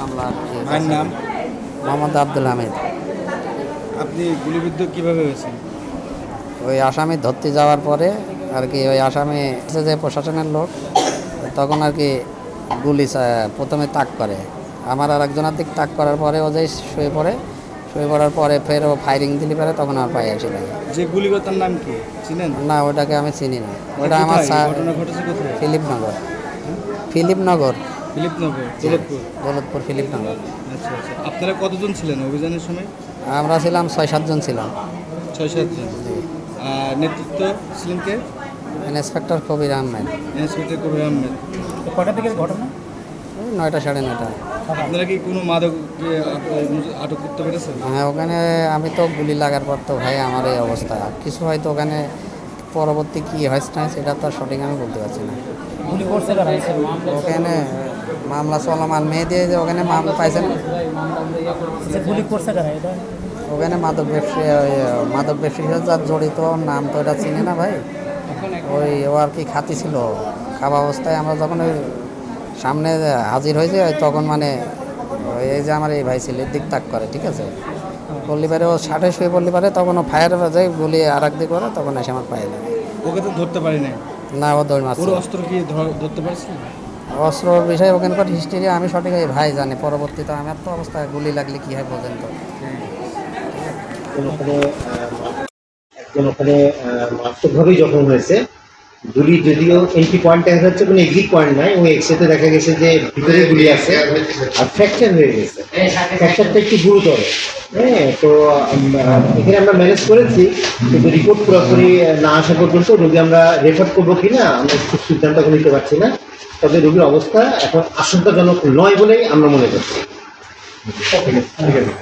মামলার ভাইয়ের নাম? মোহাম্মদ আব্দুল হামিদ। আপনি গুলিবিদ্ধ কিভাবে হয়েছেন? ওই আসামি ধরতে যাওয়ার পরে আর কি ওই আসামি যে প্রশাসনের লোক তখন আর কি প্রথমে তাক করে, আমার আর একজনের দিক তাক করার পরে ও যে শুয়ে পড়ার পরে ফের ও ফায়ারিং দিলি পারে, তখন আমার পায়ে আসি লাগে। যে গুলিগতার নাম কি চিনেন? না, ওটাকে আমি চিনি না। ওটা আমার ঘটনা ঘটেছে কোথায়? ফিলিপনগর। ফিলিপনগর, দৌলতপুর ফিলিপনগর। আচ্ছা আচ্ছা। আপনারা কতজন ছিলেন অভিযানের সময়? আমরা ছিলাম 6-7 জন ছিলাম। 6-7 জন। নেতৃত্ব ছিলেন কে? ইন্সপেক্টর কবির আহমেদ। ইন্সপেক্টর কবির আহমেদ। কটা থেকে ঘটনা? ওই 9টা 9:30। আপনারা কি কোনো মাদক আটক করতে পেরেছেন? হ্যাঁ, ওখানে আমি তো গুলি লাগার পর তো ভাই আমার এই অবস্থা। কিছু হয়তো ওখানে পরবর্তী কী হয়েছে না সেটা তো সঠিক আমি বলতে পারছি না। গুলি করছে কারা? ওখানে মামলা চলমান, মেয়ে দিয়ে যে ওখানে মামলা পাইছেন, গুলি করছে কারা এটা? ওখানে মাদক ব্যবসায়ীর যার জড়িত নাম তো এটা চিনি না ভাই। ওই ও আর কি খাতি ছিল, খাওয়া অবস্থায় আমরা যখন ওই সামনে হাজির হয়েছে তখন মানে এই যে আমার এই ভাই ছেলের দিক তাক করে, ঠিক আছে, পড়লি পারে ও 60-এ শুয়ে পড়লি পারে, তখন ও ফায়ার যায় গুলি আর এক দিক করে, তখন এসে আমার পায়ে লাগে। ওকে তো ধরতে পারি নাই। না, ও দৌড় মারছে। ওর অস্ত্র কি ধরতে পারছিলেন? অস্ত্রর বিষয়ে ওখানকার হিস্ট্রি আমি সঠিক এই ভাই জানি, পরবর্তীতে আমার তো অবস্থায় গুলি লাগলে কী হয় বোঝেন তো। একজন ওখানে মারাত্মকভাবেই জখম হয়েছে। গুলি যদিও এন্ট্রি পয়েন্ট দেখা যাচ্ছে, কোনো এক্সিট পয়েন্ট নাই, ওই এক্সিটে দেখা গেছে যে ভিতরে গুলি আছে আর ফ্র্যাকচার হয়ে গেছে। ফ্র্যাকচারটা একটু গুরুতর। হ্যাঁ, তো এখানে আমরা ম্যানেজ করেছি, কিন্তু রিপোর্ট পুরোপুরি না আসা পর্যন্ত রোগী আমরা রেফার করবো কিনা আমরা খুব সিদ্ধান্ত এখন নিতে পারছি না। তবে রোগীর অবস্থা এখন আশঙ্কাজনক নয় বলেই আমরা মনে করছি। ঠিক আছে।